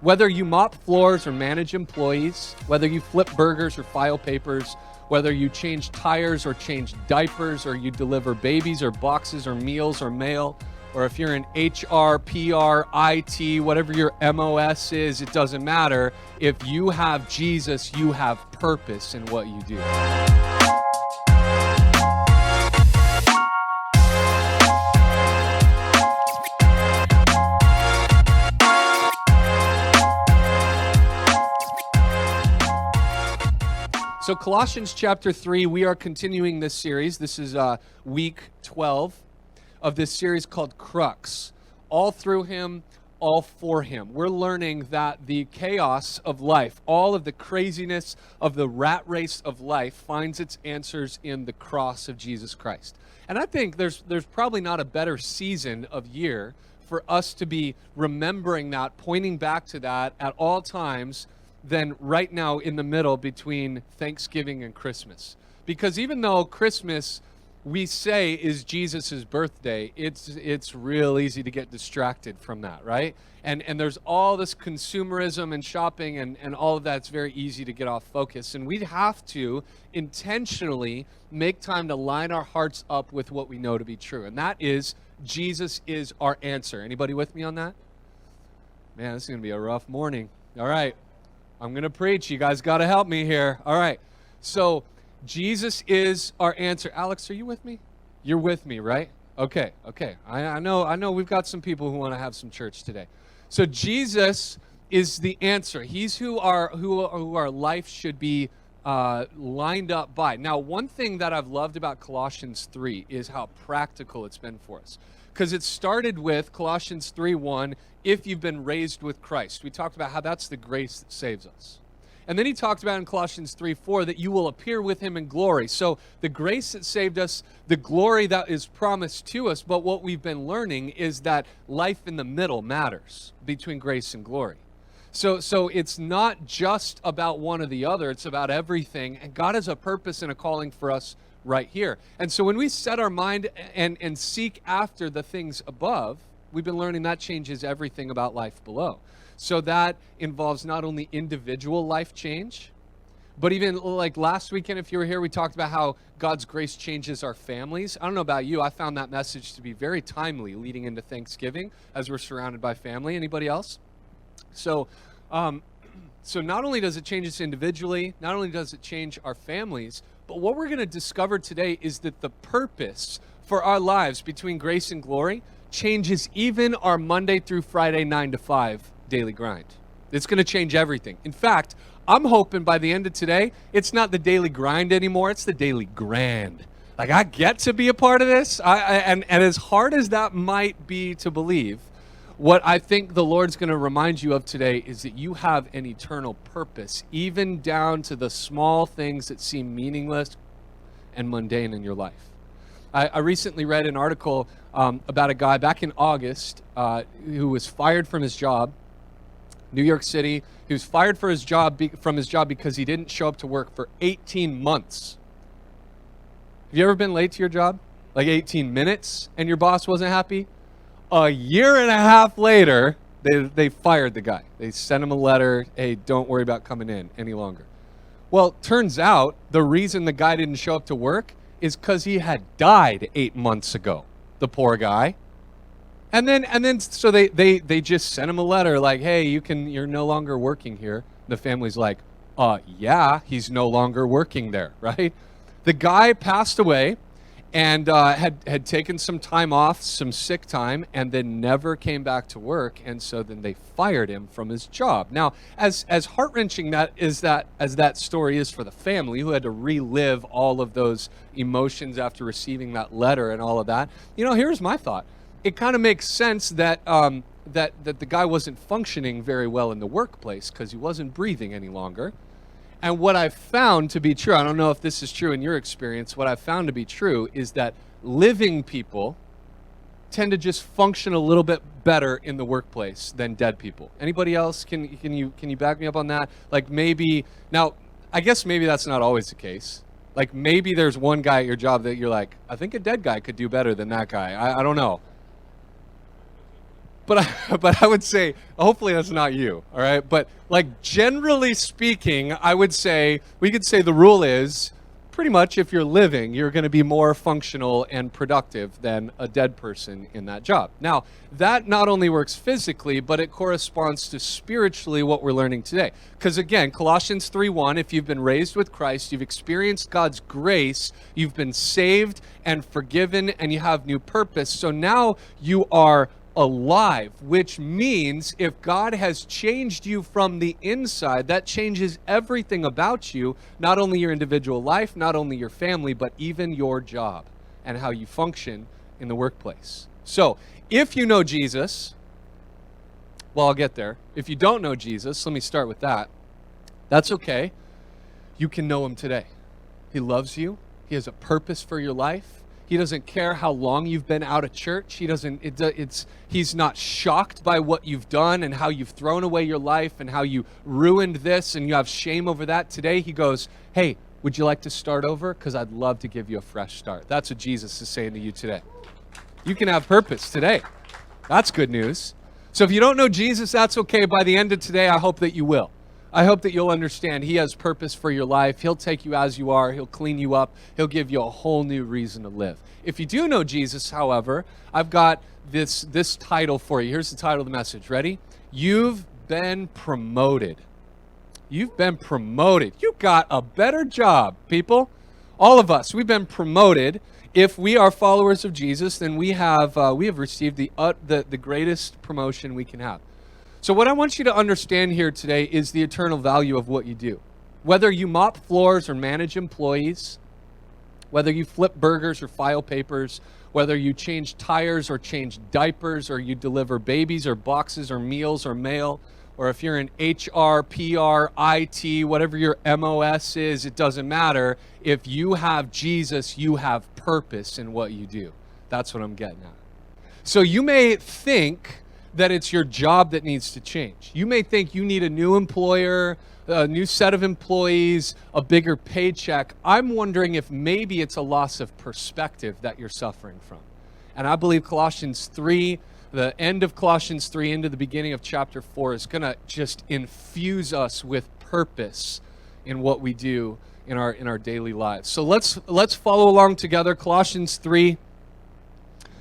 Whether you mop floors or manage employees, whether you flip burgers or file papers, whether you change tires or change diapers, or you deliver babies or boxes or meals or mail, or if you're in HR, PR, IT, whatever your MOS is, it doesn't matter. If you have Jesus, you have purpose in what you do. So Colossians chapter 3, we are continuing this series. This is week 12 of this series called Crux. All through him, all for him. We're learning that the chaos of life, all of the craziness of the rat race of life finds its answers in the cross of Jesus Christ. And I think there's probably not a better season of year for us to be remembering that, pointing back to that at all times than right now in the middle between Thanksgiving and Christmas. Because even though Christmas, we say, is Jesus' birthday, it's real easy to get distracted from that, right? And there's all this consumerism and shopping and all of that. It's very easy to get off focus. And we have to intentionally make time to line our hearts up with what we know to be true. And that is, Jesus is our answer. Anybody with me on that? Man, this is going to be a rough morning. All right. I'm going to preach. You guys got to help me here. All right. So Jesus is our answer. Alex, are you with me? You're with me, right? Okay. I know we've got some people who want to have some church today. So Jesus is the answer. He's who our life should be lined up by. Now, one thing that I've loved about Colossians 3 is how practical it's been for us. Because it started with Colossians 3:1, if you've been raised with Christ. We talked about how that's the grace that saves us. And then he talked about in Colossians 3:4 that you will appear with him in glory. So the grace that saved us, the glory that is promised to us, but what we've been learning is that life in the middle matters between grace and glory. So it's not just about one or the other, it's about everything. And God has a purpose and a calling for us right here. And so when we set our mind and seek after the things above, we've been learning that changes everything about life below. So that involves not only individual life change, but even like last weekend, if you were here, we talked about how God's grace changes our families. I don't know about you, I found that message to be very timely leading into Thanksgiving as we're surrounded by family. Anybody else? So not only does it change us individually, not only does it change our families, but what we're going to discover today is that the purpose for our lives between grace and glory changes even our Monday through Friday 9 to 5 daily grind. It's going to change everything. In fact, I'm hoping by the end of today, it's not the daily grind anymore, it's the daily grand. Like, I get to be a part of this, and as hard as that might be to believe, what I think the Lord's going to remind you of today is that you have an eternal purpose, even down to the small things that seem meaningless and mundane in your life. I recently read an article about a guy back in August who was fired from his job, New York City. He was fired from his job because he didn't show up to work for 18 months. Have you ever been late to your job? Like 18 minutes and your boss wasn't happy? A year and a half later, they fired the guy. They sent him a letter, hey, don't worry about coming in any longer. Well, turns out the reason the guy didn't show up to work is because he had died 8 months ago, the poor guy. And then so they just sent him a letter like, hey, you're no longer working here. The family's like, yeah, he's no longer working there, right? The guy passed away and had taken some time off, some sick time, and then never came back to work. And so then they fired him from his job. Now, as heart-wrenching as that story is for the family, who had to relive all of those emotions after receiving that letter and all of that, here's my thought. It kind of makes sense that the guy wasn't functioning very well in the workplace because he wasn't breathing any longer. And what I've found to be true, I don't know if this is true in your experience, what I've found to be true is that living people tend to just function a little bit better in the workplace than dead people. Anybody else? Can you back me up on that? Like maybe, now, I guess maybe that's not always the case. Like maybe there's one guy at your job that you're like, I think a dead guy could do better than that guy. I don't know. but I would say, hopefully that's not you, all right? But like generally speaking, I would say, we could say the rule is pretty much if you're living, you're going to be more functional and productive than a dead person in that job. Now, that not only works physically, but it corresponds to spiritually what we're learning today. Because again, Colossians 3:1, if you've been raised with Christ, you've experienced God's grace, you've been saved and forgiven, and you have new purpose. So now you are alive, which means if God has changed you from the inside, that changes everything about you, not only your individual life, not only your family, but even your job and how you function in the workplace. So if you know Jesus, well, I'll get there. If you don't know Jesus, let me start with that. That's okay. You can know him today. He loves you. He has a purpose for your life. He doesn't care how long you've been out of church. He's not shocked by what you've done and how you've thrown away your life and how you ruined this and you have shame over that. Today he goes, hey, would you like to start over? Because I'd love to give you a fresh start. That's what Jesus is saying to you today. You can have purpose today. That's good news. So if you don't know Jesus, that's okay. By the end of today, I hope that you will. I hope that you'll understand he has purpose for your life. He'll take you as you are. He'll clean you up. He'll give you a whole new reason to live. If you do know Jesus, however, I've got this title for you. Here's the title of the message. Ready? You've been promoted. You've been promoted. You got a better job, people. All of us, we've been promoted. If we are followers of Jesus, then we have received the greatest promotion we can have. So what I want you to understand here today is the eternal value of what you do. Whether you mop floors or manage employees, whether you flip burgers or file papers, whether you change tires or change diapers, or you deliver babies or boxes or meals or mail, or if you're in HR, PR, IT, whatever your MOS is, it doesn't matter. If you have Jesus, you have purpose in what you do. That's what I'm getting at. So you may think that it's your job that needs to change. You may think you need a new employer, a new set of employees, a bigger paycheck. I'm wondering if maybe it's a loss of perspective that you're suffering from. And I believe Colossians 3, the end of Colossians 3 into the beginning of chapter 4 is going to just infuse us with purpose in what we do in our daily lives. So let's follow along together. Colossians 3,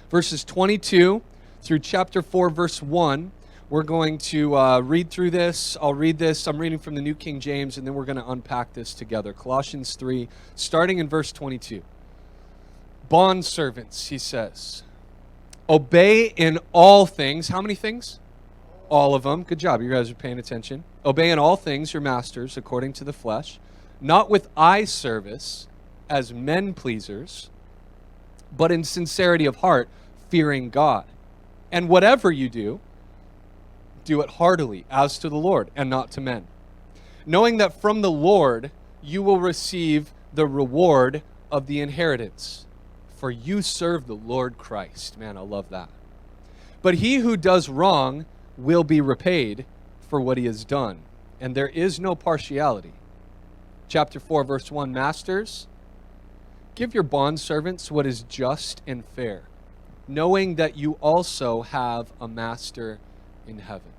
verses 22 through chapter 4, verse 1. We're going to read through this. I'll read this. I'm reading from the New King James, and then we're going to unpack this together. Colossians 3, starting in verse 22. Bondservants, he says, obey in all things. How many things? All of them. Good job. You guys are paying attention. Obey in all things your masters according to the flesh, not with eye service as men pleasers, but in sincerity of heart, fearing God. And whatever you do, do it heartily as to the Lord and not to men, knowing that from the Lord you will receive the reward of the inheritance. For you serve the Lord Christ. Man, I love that. But he who does wrong will be repaid for what he has done, and there is no partiality. Chapter 4, verse 1, Masters, give your bondservants what is just and fair, knowing that you also have a master in heaven.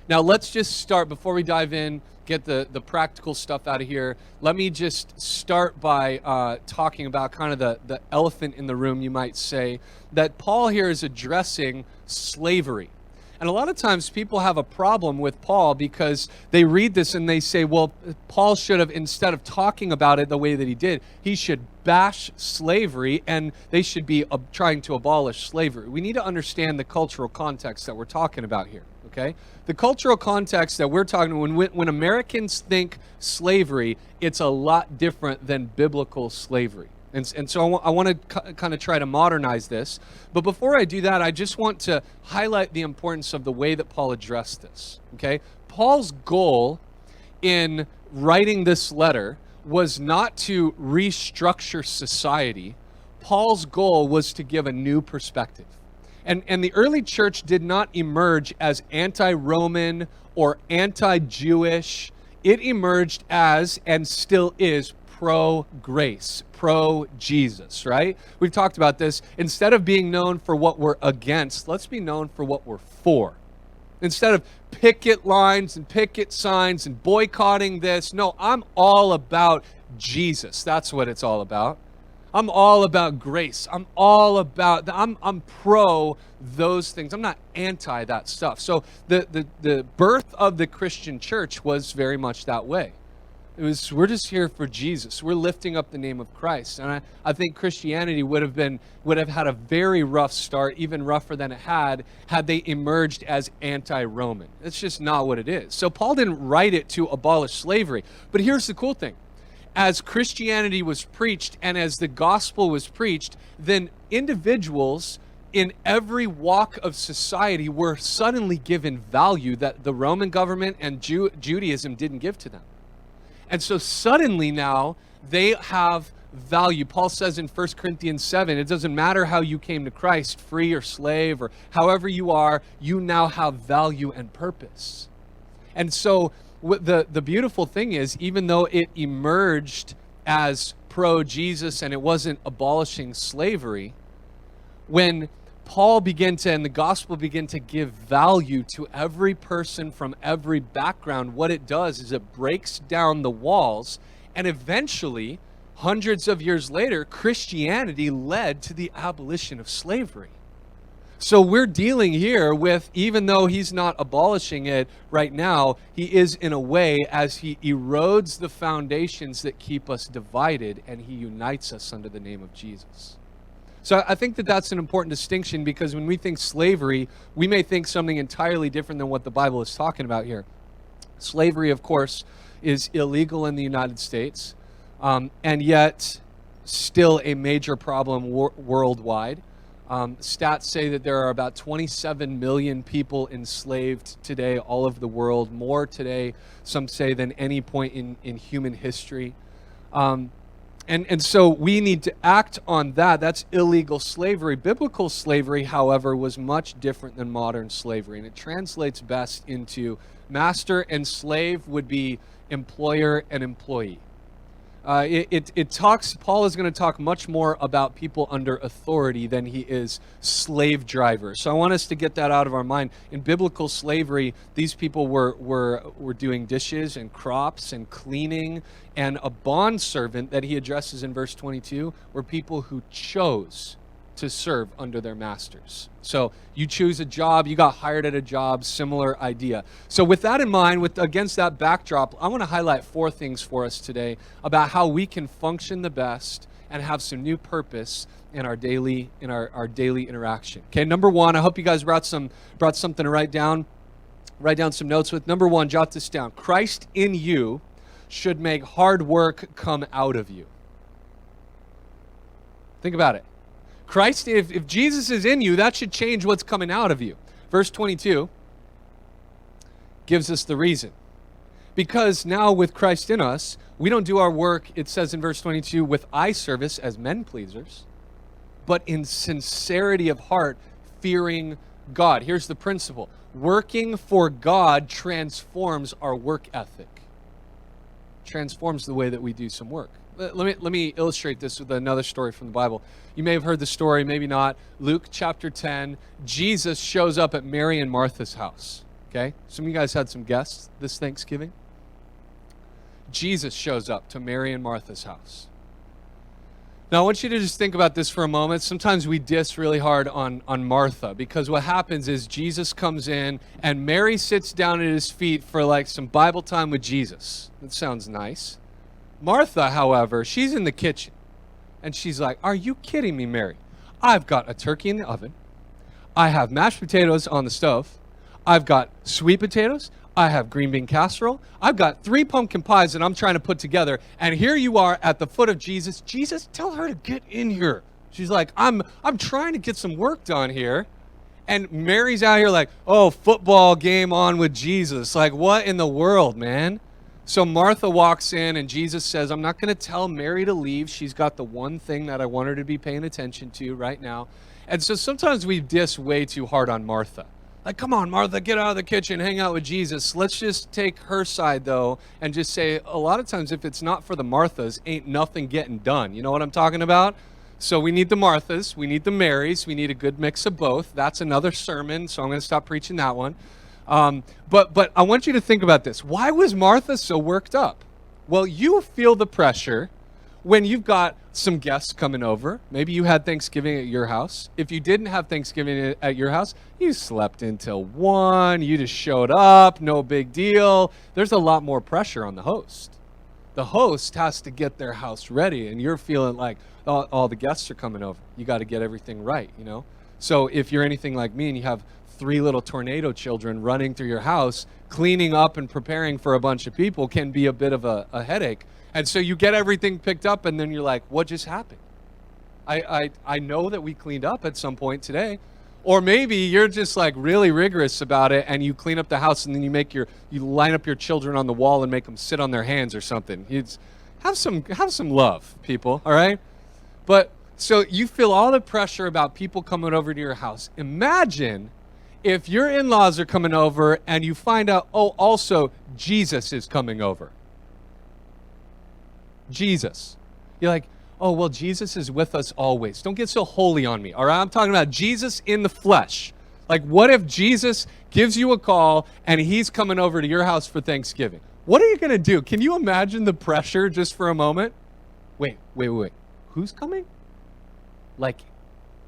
Now let's just start, before we dive in, get the practical stuff out of here. Let me just start by talking about kind of the elephant in the room, you might say, that Paul here is addressing slavery. And a lot of times people have a problem with Paul because they read this and they say, well, Paul should have, instead of talking about it the way that he did, he should bash slavery and they should be trying to abolish slavery. We need to understand the cultural context that we're talking about here, okay? The cultural context that we're talking about, when Americans think slavery, it's a lot different than biblical slavery. And so I want to kind of try to modernize this. But before I do that, I just want to highlight the importance of the way that Paul addressed this. Okay? Paul's goal in writing this letter was not to restructure society. Paul's goal was to give a new perspective. And the early church did not emerge as anti-Roman or anti-Jewish. It emerged as, and still is, pro-grace, pro-Jesus, right? We've talked about this. Instead of being known for what we're against, let's be known for what we're for. Instead of picket lines and picket signs and boycotting this, no, I'm all about Jesus. That's what it's all about. I'm all about grace. I'm pro those things. I'm not anti that stuff. So the birth of the Christian church was very much that way. It was, we're just here for Jesus. We're lifting up the name of Christ. And I think Christianity would have had a very rough start, even rougher than it had they emerged as anti-Roman. It's just not what it is. So Paul didn't write it to abolish slavery. But here's the cool thing. As Christianity was preached and as the gospel was preached, then individuals in every walk of society were suddenly given value that the Roman government and Judaism didn't give to them. And so suddenly now they have value. Paul says in 1 Corinthians 7, it doesn't matter how you came to Christ, free or slave or however you are, you now have value and purpose. And so the beautiful thing is, even though it emerged as pro-Jesus and it wasn't abolishing slavery, when Paul and the gospel began to give value to every person from every background, what it does is it breaks down the walls, and eventually, hundreds of years later, Christianity led to the abolition of slavery. So we're dealing here with, even though he's not abolishing it right now, he is in a way as he erodes the foundations that keep us divided and he unites us under the name of Jesus. So I think that that's an important distinction, because when we think slavery, we may think something entirely different than what the Bible is talking about here. Slavery, of course, is illegal in the United States, and yet still a major problem worldwide. Stats say that there are about 27 million people enslaved today all over the world, more today, some say, than any point in human history. And so we need to act on that. That's illegal slavery. Biblical slavery, however, was much different than modern slavery, and it translates best into master and slave would be employer and employee. Paul is going to talk much more about people under authority than he is slave drivers. So I want us to get that out of our mind. In biblical slavery, these people were doing dishes and crops and cleaning, and a bondservant that he addresses in verse 22 were people who chose to serve under their masters. So you choose a job, you got hired at a job, similar idea. So with that in mind, against that backdrop, I want to highlight 4 things for us today about how we can function the best and have some new purpose in our daily interaction. Okay, number 1, I hope you guys brought something to write down some notes with. Number 1, jot this down. Christ in you should make hard work come out of you. Think about it. Christ, if Jesus is in you, that should change what's coming out of you. Verse 22 gives us the reason. Because now with Christ in us, we don't do our work, it says in verse 22, with eye service as men pleasers, but in sincerity of heart, fearing God. Here's the principle. Working for God transforms our work ethic. Transforms the way that we do some work. Let me illustrate this with another story from the Bible. You may have heard the story, maybe not. Luke chapter 10, Jesus shows up at Mary and Martha's house. Okay? Some of you guys had some guests this Thanksgiving. Jesus shows up to Mary and Martha's house. Now, I want you to just think about this for a moment. Sometimes we diss really hard on Martha, because what happens is Jesus comes in and Mary sits down at his feet for like some Bible time with Jesus. That sounds nice. Martha, however, she's in the kitchen and she's like, "Are you kidding me, Mary? I've got a turkey in the oven. I have mashed potatoes on the stove. I've got sweet potatoes. I have green bean casserole. I've got 3 pumpkin pies that I'm trying to put together. And here you are at the foot of Jesus. Jesus, tell her to get in here." She's like, I'm trying to get some work done here. And Mary's out here like, "Oh, football game on with Jesus." Like, what in the world, man? So Martha walks in and Jesus says, "I'm not going to tell Mary to leave. She's got the one thing that I want her to be paying attention to right now." And so sometimes we diss way too hard on Martha. Like, come on, Martha, get out of the kitchen, hang out with Jesus. Let's just take her side, though, and just say, a lot of times, if it's not for the Marthas, ain't nothing getting done. You know what I'm talking about? So we need the Marthas, we need the Marys, we need a good mix of both. That's another sermon, so I'm going to stop preaching that one. But I want you to think about this. Why was Martha so worked up? Well, you feel the pressure when you've got some guests coming over. Maybe you had Thanksgiving at your house. If you didn't have Thanksgiving at your house, you slept until 1, you just showed up, no big deal. There's a lot more pressure on the host. The host has to get their house ready, and you're feeling like all the guests are coming over. You got to get everything right, you know? So if you're anything like me and you have 3 little tornado children running through your house, cleaning up and preparing for a bunch of people can be a bit of a headache. And so you get everything picked up, and then you're like, what just happened? I know that we cleaned up at some point today. Or maybe you're just like really rigorous about it, and you clean up the house, and then you line up your children on the wall and make them sit on their hands or something. Have some love, people, all right? But so you feel all the pressure about people coming over to your house. Imagine if your in-laws are coming over and you find out, oh, also Jesus is coming over. Jesus. You're like, oh, well, Jesus is with us always. Don't get so holy on me, all right? I'm talking about Jesus in the flesh. Like, what if Jesus gives you a call and he's coming over to your house for Thanksgiving? What are you going to do? Can you imagine the pressure just for a moment? Wait. Who's coming? Like,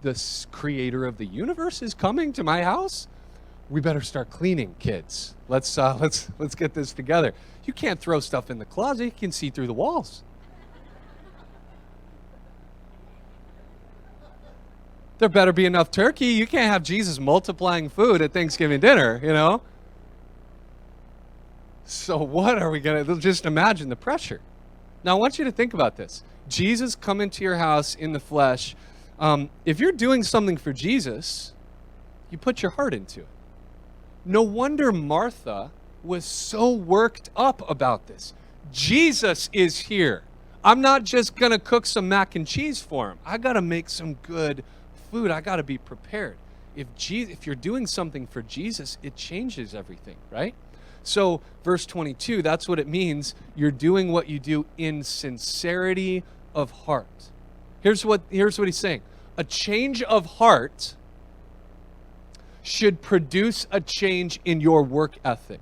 the creator of the universe is coming to my house? We better start cleaning, kids. Let's get this together. You can't throw stuff in the closet. You can see through the walls. There better be enough turkey. You can't have Jesus multiplying food at Thanksgiving dinner, you know? So what are we going to, just imagine the pressure. Now I want you to think about this. Jesus coming to your house in the flesh. If you're doing something for Jesus, you put your heart into it. No wonder Martha was so worked up about this. Jesus is here. I'm not just going to cook some mac and cheese for him. I got to make some good food. I got to be prepared. If you're doing something for Jesus, it changes everything, right? So verse 22, that's what it means. You're doing what you do in sincerity of heart. Here's what he's saying. A change of heart should produce a change in your work ethic.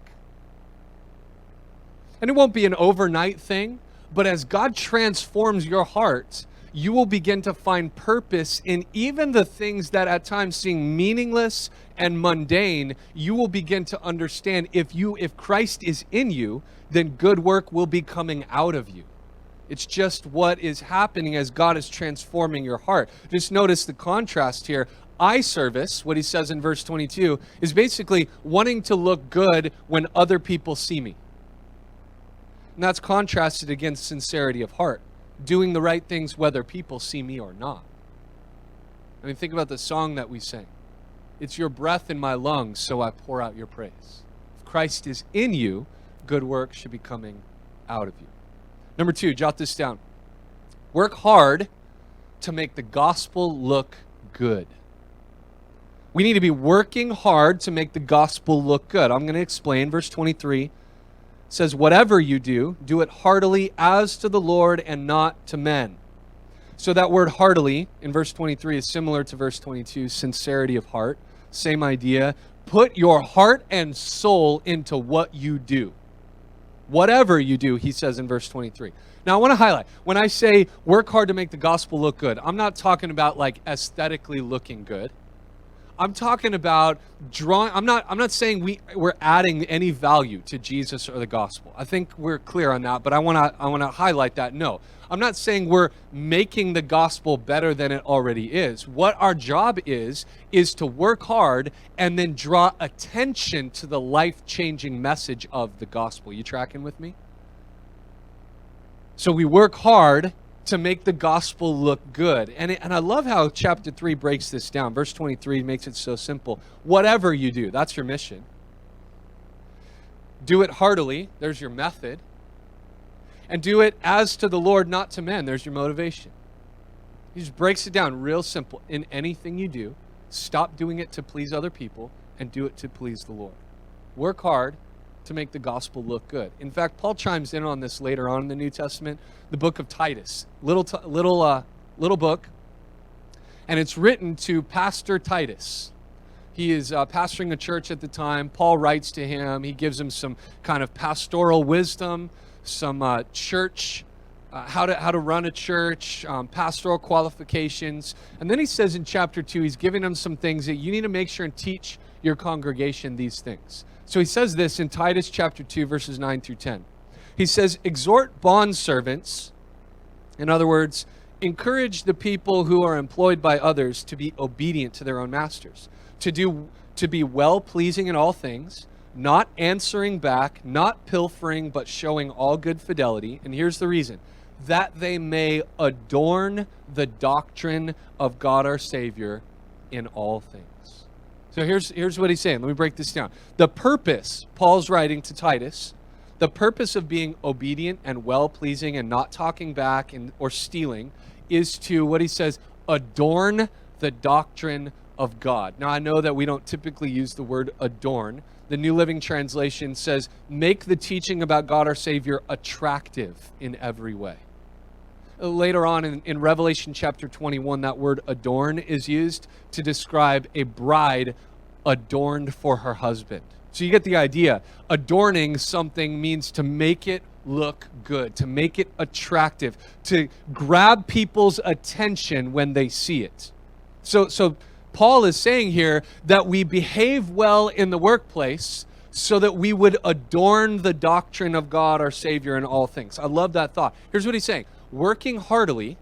And it won't be an overnight thing, but as God transforms your heart, you will begin to find purpose in even the things that at times seem meaningless and mundane. You will begin to understand if Christ is in you, then good work will be coming out of you. It's just what is happening as God is transforming your heart. Just notice the contrast here. Eye service, what he says in verse 22, is basically wanting to look good when other people see me. And that's contrasted against sincerity of heart, doing the right things whether people see me or not. I mean, think about the song that we sang. It's your breath in my lungs, so I pour out your praise. If Christ is in you, good work should be coming out of you. Number 2, jot this down. Work hard to make the gospel look good. We need to be working hard to make the gospel look good. I'm going to explain. Verse 23 says, whatever you do, do it heartily as to the Lord and not to men. So that word heartily in verse 23 is similar to verse 22, sincerity of heart. Same idea. Put your heart and soul into what you do. Whatever you do, he says in verse 23. Now I want to highlight, when I say work hard to make the gospel look good, I'm not talking about like aesthetically looking good. I'm talking about drawing. I'm not saying we're adding any value to Jesus or the gospel. I think we're clear on that, but I want to highlight that. No, I'm not saying we're making the gospel better than it already is. What our job is to work hard and then draw attention to the life-changing message of the gospel. You tracking with me? So we work hard to make the gospel look good. And I love how chapter 3 breaks this down. Verse 23 makes it so simple. Whatever you do, that's your mission. Do it heartily, there's your method. And do it as to the Lord, not to men, there's your motivation. He just breaks it down real simple. In anything you do, stop doing it to please other people. and do it to please the Lord. Work hard to make the gospel look good. In fact, Paul chimes in on this later on in the New Testament, the book of Titus, little book, and it's written to Pastor Titus. He is pastoring a church at the time. Paul writes to him. He gives him some kind of pastoral wisdom, some church, how to run a church, pastoral qualifications. And then he says in chapter 2, he's giving him some things that you need to make sure and teach your congregation these things. So he says this in Titus chapter 2, verses 9 through 10. He says, exhort bondservants, in other words, encourage the people who are employed by others to be obedient to their own masters, to be well-pleasing in all things, not answering back, not pilfering, but showing all good fidelity. And here's the reason, that they may adorn the doctrine of God our Savior in all things. So here's what he's saying. Let me break this down. The purpose, Paul's writing to Titus, the purpose of being obedient and well-pleasing and not talking back or stealing is to, what he says, adorn the doctrine of God. Now, I know that we don't typically use the word adorn. The New Living Translation says, make the teaching about God our Savior attractive in every way. Later on in Revelation chapter 21, that word adorn is used to describe a bride adorned for her husband. So you get the idea. Adorning something means to make it look good, to make it attractive, to grab people's attention when they see it. So Paul is saying here that we behave well in the workplace so that we would adorn the doctrine of God our Savior in all things. I love that thought. Here's what he's saying. Working heartily,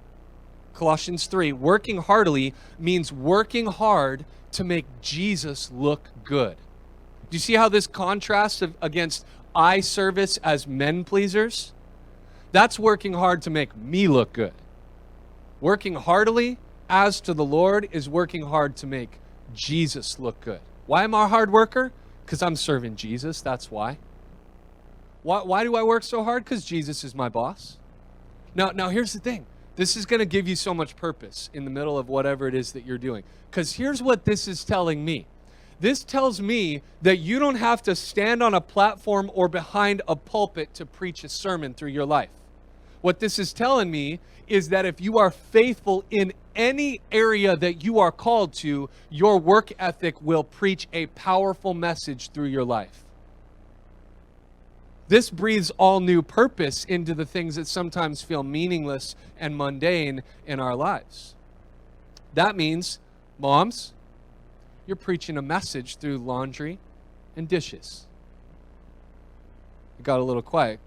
Colossians 3, working heartily means working hard to make Jesus look good. Do you see how this contrasts against eye service as men pleasers? That's working hard to make me look good. Working heartily as to the Lord is working hard to make Jesus look good. Why am I a hard worker? Because I'm serving Jesus, that's why. Why do I work so hard? Because Jesus is my boss. Now here's the thing. This is going to give you so much purpose in the middle of whatever it is that you're doing. Because here's what this is telling me. This tells me that you don't have to stand on a platform or behind a pulpit to preach a sermon through your life. What this is telling me is that if you are faithful in any area that you are called to, your work ethic will preach a powerful message through your life. This breathes all new purpose into the things that sometimes feel meaningless and mundane in our lives. That means, moms, you're preaching a message through laundry and dishes. It got a little quiet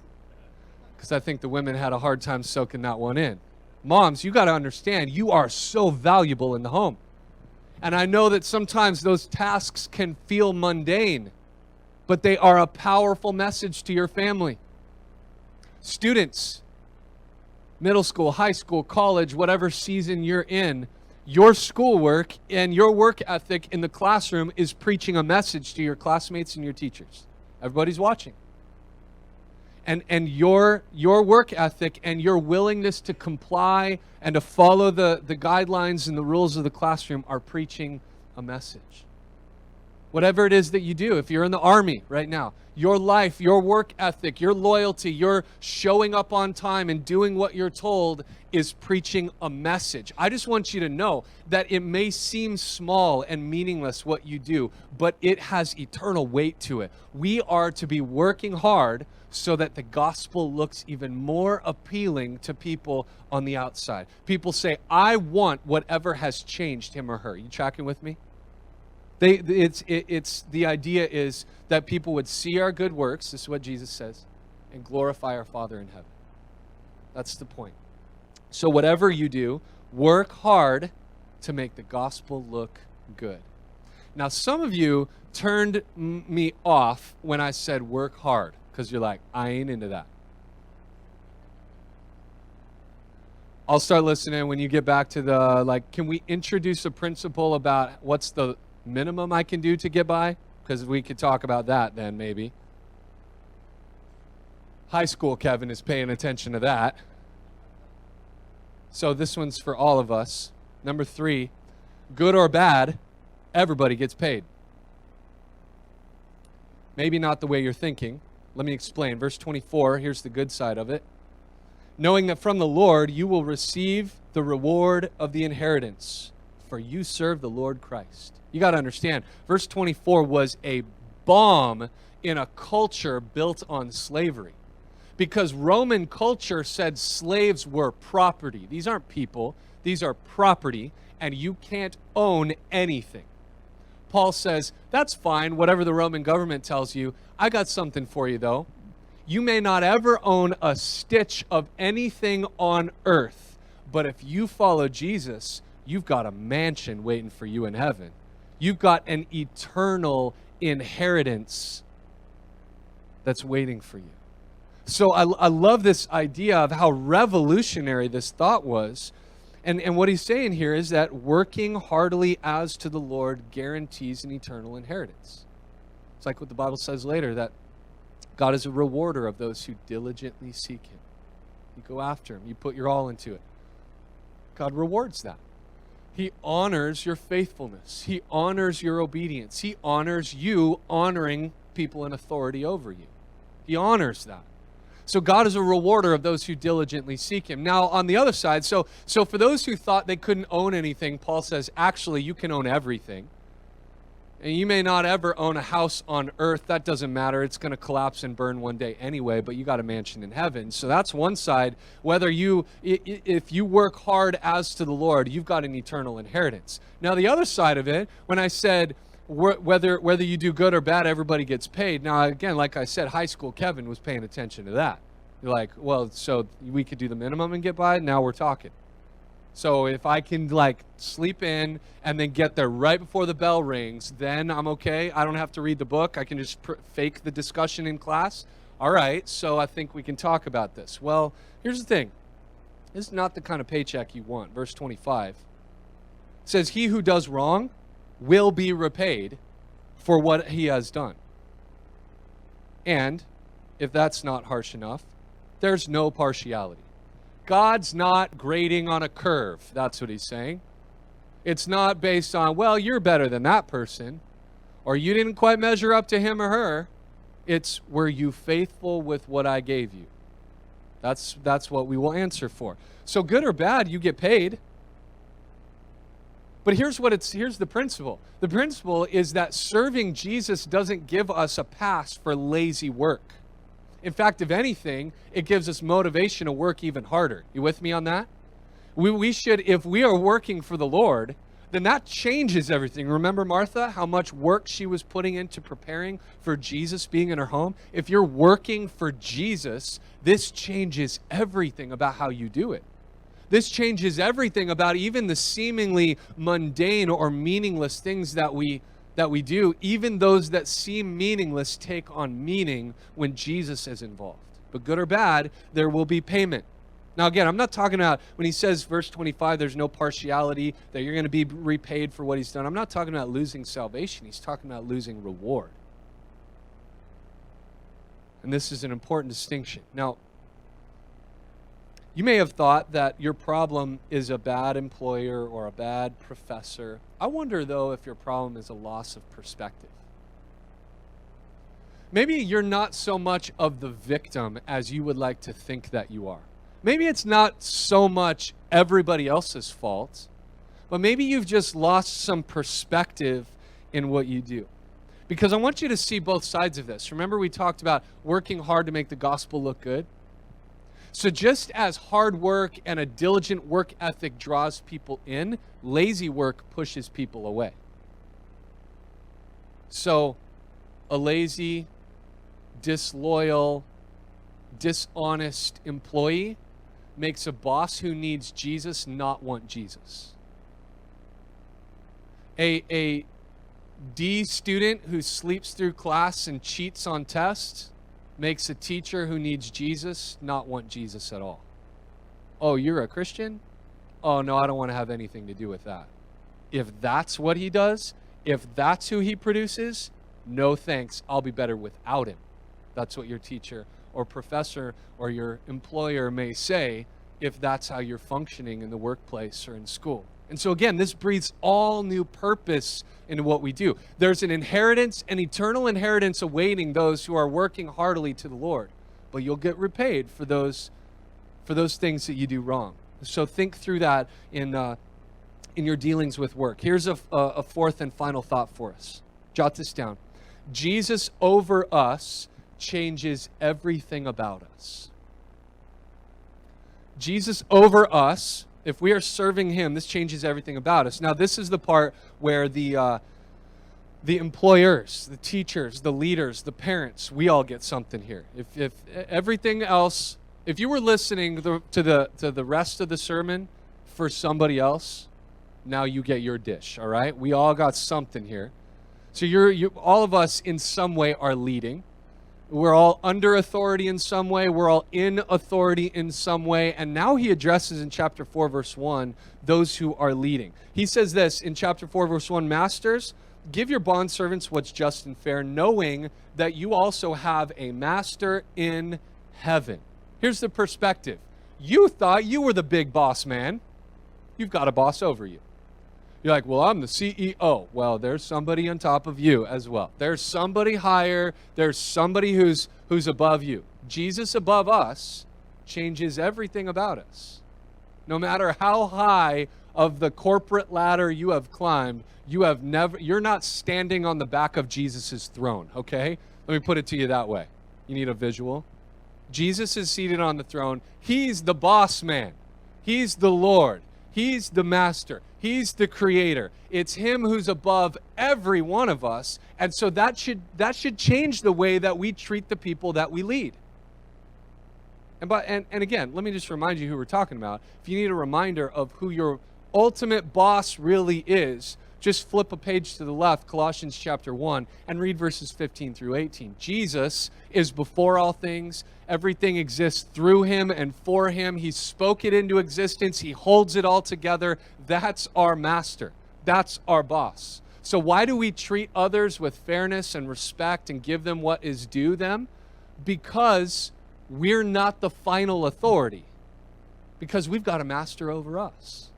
because I think the women had a hard time soaking that one in. Moms, you got to understand, you are so valuable in the home. And I know that sometimes those tasks can feel mundane, but they are a powerful message to your family. Students, middle school, high school, college, whatever season you're in, your schoolwork and your work ethic in the classroom is preaching a message to your classmates and your teachers. Everybody's watching. And your work ethic and your willingness to comply and to follow the guidelines and the rules of the classroom are preaching a message. Whatever it is that you do, if you're in the army right now, your life, your work ethic, your loyalty, your showing up on time and doing what you're told is preaching a message. I just want you to know that it may seem small and meaningless what you do, but it has eternal weight to it. We are to be working hard so that the gospel looks even more appealing to people on the outside. People say, I want whatever has changed him or her. You tracking with me? The idea is that people would see our good works, this is what Jesus says, and glorify our Father in heaven. That's the point. So whatever you do, work hard to make the gospel look good. Now, some of you turned me off when I said work hard, because you're like, I ain't into that. I'll start listening when you get back to the, can we introduce a principle about what's the minimum I can do to get by? Because we could talk about that then, maybe. High school Kevin is paying attention to that. So this one's for all of us. Number 3, good or bad, everybody gets paid. Maybe not the way you're thinking. Let me explain. Verse 24, here's the good side of it. Knowing that from the Lord you will receive the reward of the inheritance, for you serve the Lord Christ. You got to understand, verse 24 was a bomb in a culture built on slavery. Because Roman culture said slaves were property. These aren't people, these are property, and you can't own anything. Paul says, that's fine, whatever the Roman government tells you. I got something for you, though. You may not ever own a stitch of anything on earth, but if you follow Jesus, you've got a mansion waiting for you in heaven. You've got an eternal inheritance that's waiting for you. So I love this idea of how revolutionary this thought was. And what he's saying here is that working heartily as to the Lord guarantees an eternal inheritance. It's like what the Bible says later, that God is a rewarder of those who diligently seek him. You go after him. You put your all into it. God rewards that. He honors your faithfulness. He honors your obedience. He honors you honoring people in authority over you. He honors that. So God is a rewarder of those who diligently seek him. Now, on the other side, so for those who thought they couldn't own anything, Paul says, actually, you can own everything. And you may not ever own a house on earth. That doesn't matter. It's going to collapse and burn one day anyway, but you got a mansion in heaven. So that's one side. If you work hard as to the Lord, you've got an eternal inheritance. Now, the other side of it, when I said whether you do good or bad, everybody gets paid. Now, again, like I said, high school Kevin was paying attention to that. You're like, well, so we could do the minimum and get by? Now we're talking. So if I can sleep in and then get there right before the bell rings, then I'm okay. I don't have to read the book. I can just fake the discussion in class. All right, so I think we can talk about this. Well, here's the thing. This is not the kind of paycheck you want. Verse 25 says, he who does wrong will be repaid for what he has done. And if that's not harsh enough, there's no partiality. God's not grading on a curve. That's what he's saying. It's not based on, well, you're better than that person, or you didn't quite measure up to him or her. It's, were you faithful with what I gave you? That's what we will answer for. So good or bad, you get paid. But here's the principle. The principle is that serving Jesus doesn't give us a pass for lazy work. In fact, if anything, it gives us motivation to work even harder. You with me on that? We should, if we are working for the Lord, then that changes everything. Remember Martha, how much work she was putting into preparing for Jesus being in her home? If you're working for Jesus, this changes everything about how you do it. This changes everything about even the seemingly mundane or meaningless things that we do. Even those that seem meaningless take on meaning when Jesus is involved. But good or bad, there will be payment. Now again, I'm not talking about, when he says, verse 25, there's no partiality, that you're going to be repaid for what he's done. I'm not talking about losing salvation. He's talking about losing reward. And this is an important distinction. Now, you may have thought that your problem is a bad employer or a bad professor. I wonder, though, if your problem is a loss of perspective. Maybe you're not so much of the victim as you would like to think that you are. Maybe it's not so much everybody else's fault, but maybe you've just lost some perspective in what you do. Because I want you to see both sides of this. Remember, we talked about working hard to make the gospel look good? So just as hard work and a diligent work ethic draws people in, lazy work pushes people away. So a lazy, disloyal, dishonest employee makes a boss who needs Jesus not want Jesus. A D student who sleeps through class and cheats on tests makes a teacher who needs Jesus not want Jesus at all. Oh, you're a Christian? Oh, no, I don't want to have anything to do with that. If that's what he does, if that's who he produces, no thanks, I'll be better without him. That's what your teacher or professor or your employer may say if that's how you're functioning in the workplace or in school. And so again, this breathes all new purpose into what we do. There's an inheritance, an eternal inheritance awaiting those who are working heartily to the Lord. But you'll get repaid for those things that you do wrong. So think through that in your dealings with work. Here's a fourth and final thought for us. Jot this down. Jesus over us changes everything about us. Jesus over us, if we are serving him, this changes everything about us. Now, this is the part where the employers, the teachers, the leaders, the parents, we all get something here. If everything else, if you were listening to the rest of the sermon for somebody else, now you get your dish, all right? We all got something here. So you all of us in some way are leading. We're all under authority in some way. We're all in authority in some way. And now he addresses in chapter 4, verse 1, those who are leading. He says this in chapter 4, verse 1, Masters, give your bondservants what's just and fair, knowing that you also have a master in heaven. Here's the perspective. You thought you were the big boss man. You've got a boss over you. You're like, well, I'm the CEO. Well, there's somebody on top of you as well. There's somebody higher. There's somebody who's above you. Jesus above us changes everything about us. No matter how high of the corporate ladder you have climbed, you're not standing on the back of Jesus' throne, okay? Let me put it to you that way. You need a visual? Jesus is seated on the throne. He's the boss man. He's the Lord. He's the master. He's the creator. It's him who's above every one of us. And so that should change the way that we treat the people that we lead. And again, let me just remind you who we're talking about. If you need a reminder of who your ultimate boss really is, just flip a page to the left, Colossians chapter 1, and read verses 15 through 18. Jesus is before all things. Everything exists through him and for him. He spoke it into existence. He holds it all together. That's our master. That's our boss. So why do we treat others with fairness and respect and give them what is due them? Because we're not the final authority. Because we've got a master over us.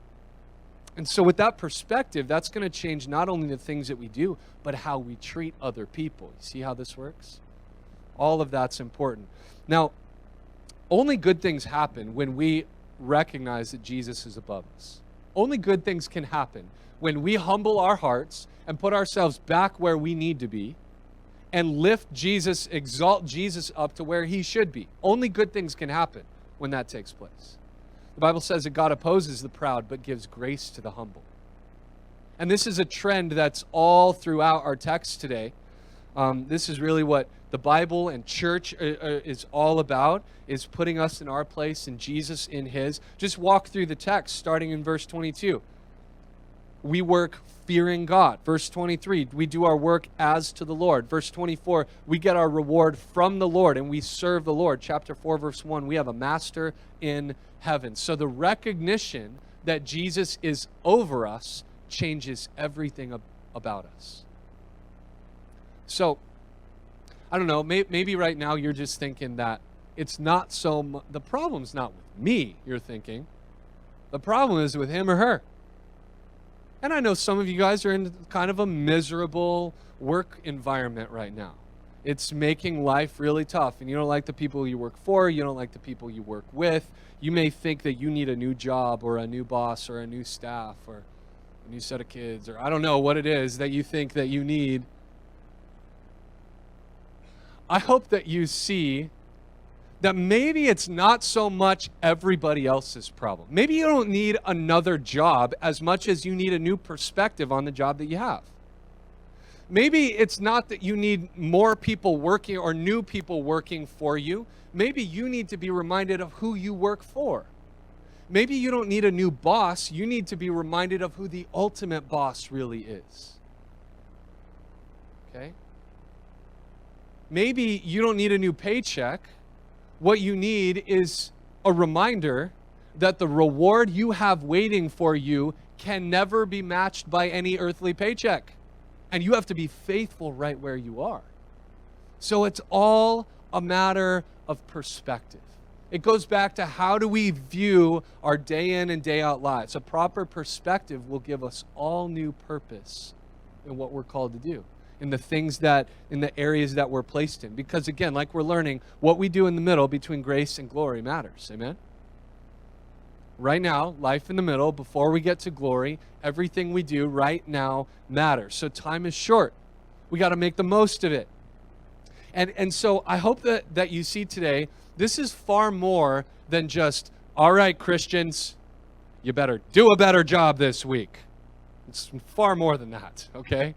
And so with that perspective, that's going to change not only the things that we do, but how we treat other people. You see how this works? All of that's important. Now, only good things happen when we recognize that Jesus is above us. Only good things can happen when we humble our hearts and put ourselves back where we need to be and lift Jesus, exalt Jesus up to where he should be. Only good things can happen when that takes place. The Bible says that God opposes the proud but gives grace to the humble. And this is a trend that's all throughout our text today. This is really what the Bible and church is all about, is putting us in our place and Jesus in his. Just walk through the text starting in verse 22. We work fearing God. Verse 23, we do our work as to the Lord. Verse 24, we get our reward from the Lord and we serve the Lord. Chapter 4, verse 1, we have a master in heaven. So the recognition that Jesus is over us changes everything about us. So, I don't know, maybe right now you're just thinking that it's not so the problem's not with me, you're thinking. The problem is with him or her. And I know some of you guys are in kind of a miserable work environment right now. It's making life really tough, and you don't like the people you work for, you don't like the people you work with. You may think that you need a new job or a new boss or a new staff or a new set of kids, or I don't know what it is that you think that you need. I hope that you see that maybe it's not so much everybody else's problem. Maybe you don't need another job as much as you need a new perspective on the job that you have. Maybe it's not that you need more people working or new people working for you. Maybe you need to be reminded of who you work for. Maybe you don't need a new boss. You need to be reminded of who the ultimate boss really is. Okay? Maybe you don't need a new paycheck. What you need is a reminder that the reward you have waiting for you can never be matched by any earthly paycheck. And you have to be faithful right where you are. So it's all a matter of perspective. It goes back to how do we view our day in and day out lives. A proper perspective will give us all new purpose in what we're called to do, in the areas that we're placed in. Because again, like we're learning, what we do in the middle between grace and glory matters. Amen? Right now, life in the middle, before we get to glory, everything we do right now matters. So time is short. We got to make the most of it. And so I hope that you see today, this is far more than just, all right, Christians, you better do a better job this week. It's far more than that, okay?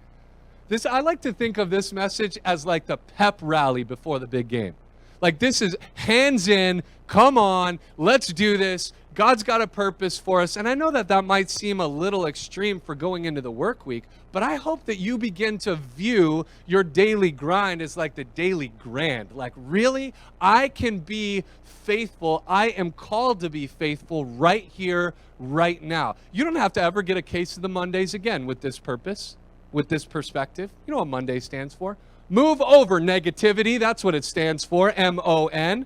I like to think of this message as like the pep rally before the big game. Like this is hands in, come on, let's do this. God's got a purpose for us. And I know that might seem a little extreme for going into the work week, but I hope that you begin to view your daily grind as like the daily grand. Like really, I can be faithful. I am called to be faithful right here, right now. You don't have to ever get a case of the Mondays again with this purpose, with this perspective. You know what Monday stands for? Move over negativity. That's what it stands for, MON.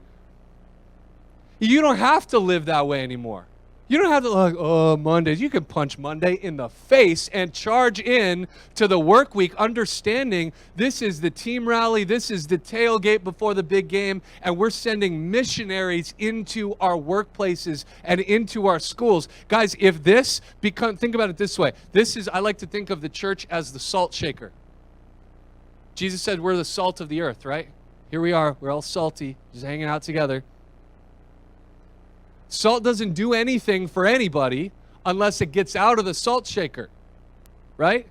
You don't have to live that way anymore. You don't have to like, oh, Mondays. You can punch Monday in the face and charge in to the work week, understanding this is the team rally, this is the tailgate before the big game, and we're sending missionaries into our workplaces and into our schools. Guys, if this think about it this way. I like to think of the church as the salt shaker. Jesus said we're the salt of the earth, right? Here we are. We're all salty, just hanging out together. Salt doesn't do anything for anybody unless it gets out of the salt shaker, right?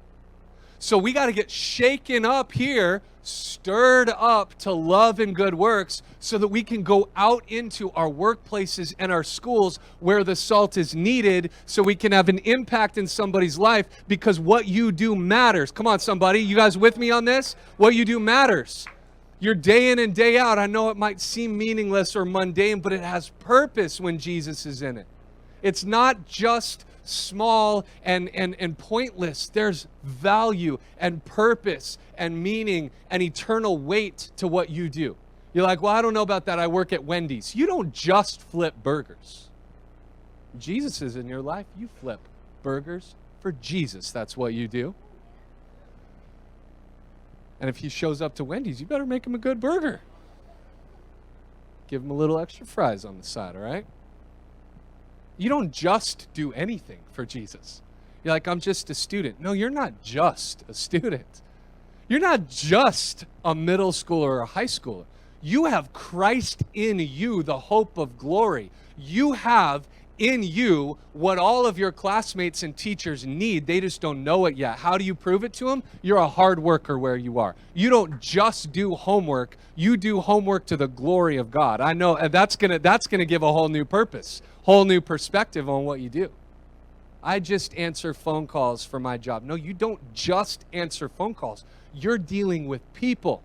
So we got to get shaken up here, stirred up to love and good works so that we can go out into our workplaces and our schools where the salt is needed so we can have an impact in somebody's life because what you do matters. Come on, somebody. You guys with me on this? What you do matters. Your day in and day out, I know it might seem meaningless or mundane, but it has purpose when Jesus is in it. It's not just small and pointless. There's value and purpose and meaning and eternal weight to what you do. You're like, well, I don't know about that. I work at Wendy's. You don't just flip burgers. Jesus is in your life. You flip burgers for Jesus. That's what you do. And if he shows up to Wendy's, you better make him a good burger. Give him a little extra fries on the side, all right? You don't just do anything for Jesus. You're like, I'm just a student. No, you're not just a student. You're not just a middle schooler or a high schooler. You have Christ in you, the hope of glory. You have in you what all of your classmates and teachers need. They just don't know it yet. How do you prove it to them? You're a hard worker where you are. You don't just do homework. You do homework to the glory of God. I know, and that's gonna give a whole new purpose, whole new perspective on what you do. I just answer phone calls for my job. No, you don't just answer phone calls. You're dealing with people.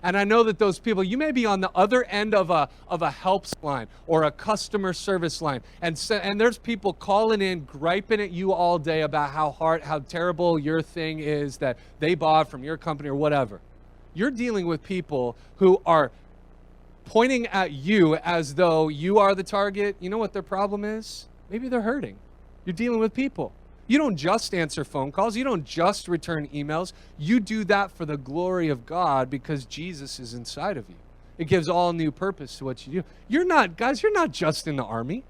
And I know that those people, you may be on the other end of a helps line or a customer service line. And there's people calling in, griping at you all day about how terrible your thing is that they bought from your company or whatever. You're dealing with people who are pointing at you as though you are the target. You know what their problem is? Maybe they're hurting. You're dealing with people. You don't just answer phone calls. You don't just return emails. You do that for the glory of God because Jesus is inside of you. It gives all new purpose to what you do. You're not just in the army.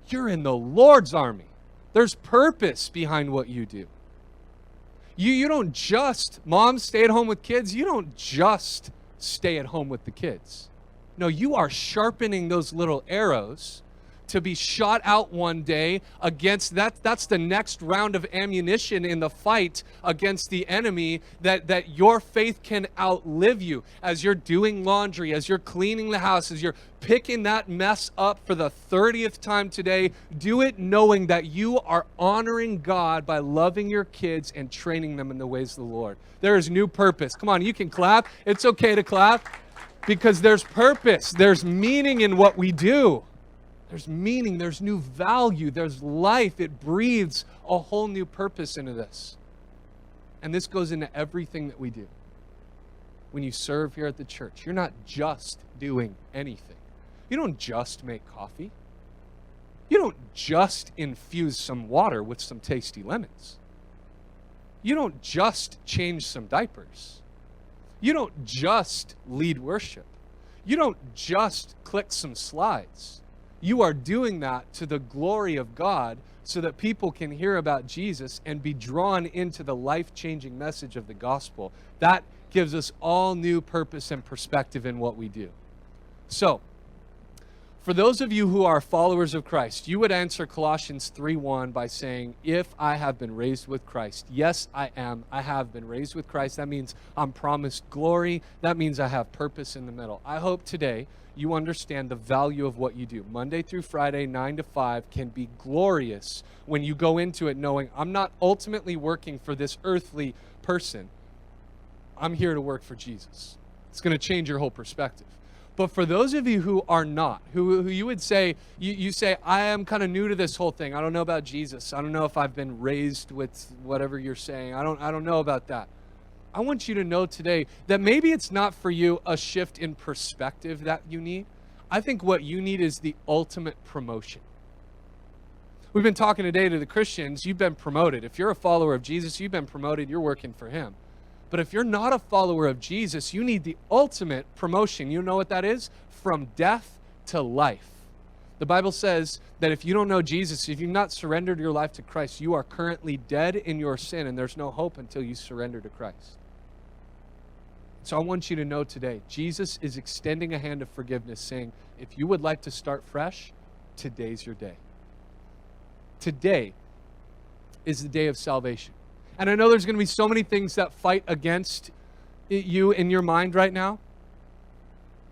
You're in the Lord's army. There's purpose behind what you do. You don't just, moms stay at home with kids. You don't just stay at home with the kids. No, you are sharpening those little arrows to be shot out one day against that's the next round of ammunition in the fight against the enemy, that your faith can outlive you as you're doing laundry, as you're cleaning the house, as you're picking that mess up for the 30th time today. Do it knowing that you are honoring God by loving your kids and training them in the ways of the Lord. There is new purpose. Come on, you can clap. It's okay to clap because there's purpose. There's meaning in what we do. There's meaning, there's new value, there's life. It breathes a whole new purpose into this. And this goes into everything that we do. When you serve here at the church, you're not just doing anything. You don't just make coffee. You don't just infuse some water with some tasty lemons. You don't just change some diapers. You don't just lead worship. You don't just click some slides. You are doing that to the glory of God so that people can hear about Jesus and be drawn into the life-changing message of the gospel. That gives us all new purpose and perspective in what we do. So, for those of you who are followers of Christ, you would answer Colossians 3:1 by saying, if I have been raised with Christ, yes, I am. I have been raised with Christ. That means I'm promised glory. That means I have purpose in the middle. I hope today you understand the value of what you do. Monday through Friday, 9 to 5 can be glorious when you go into it knowing I'm not ultimately working for this earthly person. I'm here to work for Jesus. It's going to change your whole perspective. But for those of you who are not, who you would say, you say, I am kind of new to this whole thing. I don't know about Jesus. I don't know if I've been raised with whatever you're saying. I don't know about that. I want you to know today that maybe it's not for you a shift in perspective that you need. I think what you need is the ultimate promotion. We've been talking today to the Christians. You've been promoted. If you're a follower of Jesus, you've been promoted. You're working for him. But if you're not a follower of Jesus, you need the ultimate promotion. You know what that is? From death to life. The Bible says that if you don't know Jesus, if you've not surrendered your life to Christ, you are currently dead in your sin, and there's no hope until you surrender to Christ. So I want you to know today, Jesus is extending a hand of forgiveness, saying, if you would like to start fresh, today's your day. Today is the day of salvation. And I know there's going to be so many things that fight against you in your mind right now.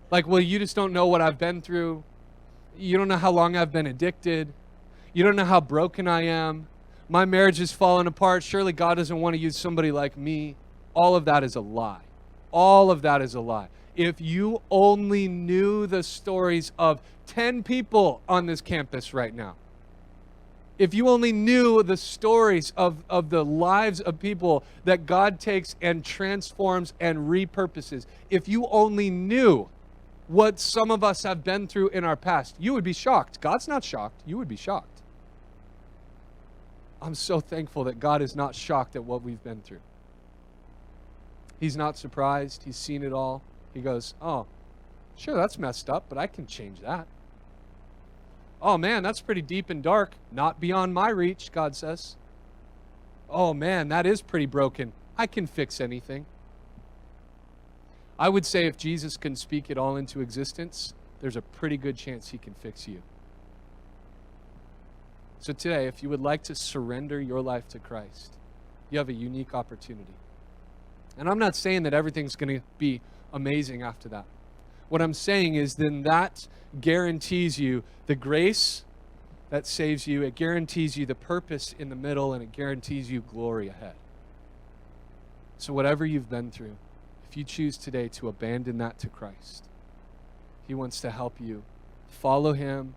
Like, well, you just don't know what I've been through. You don't know how long I've been addicted. You don't know how broken I am. My marriage is falling apart. Surely God doesn't want to use somebody like me. All of that is a lie. All of that is a lie. If you only knew the stories of 10 people on this campus right now, if you only knew the stories of the lives of people that God takes and transforms and repurposes, if you only knew what some of us have been through in our past, you would be shocked. God's not shocked. You would be shocked. I'm so thankful that God is not shocked at what we've been through. He's not surprised. He's seen it all. He goes, oh, sure, that's messed up, but I can change that. Oh man, that's pretty deep and dark. Not beyond my reach, God says. Oh man, that is pretty broken. I can fix anything. I would say if Jesus can speak it all into existence, there's a pretty good chance he can fix you. So today, if you would like to surrender your life to Christ, you have a unique opportunity. And I'm not saying that everything's going to be amazing after that. What I'm saying is then that guarantees you the grace that saves you. It guarantees you the purpose in the middle, and it guarantees you glory ahead. So whatever you've been through, if you choose today to abandon that to Christ, he wants to help you follow him,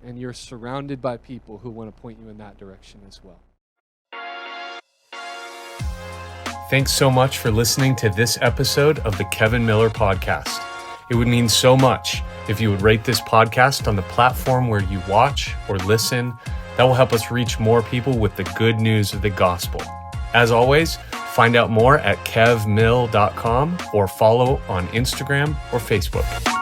and you're surrounded by people who want to point you in that direction as well. Thanks so much for listening to this episode of the Kevin Miller Podcast. It would mean so much if you would rate this podcast on the platform where you watch or listen. That will help us reach more people with the good news of the gospel. As always, find out more at kevmill.com or follow on Instagram or Facebook.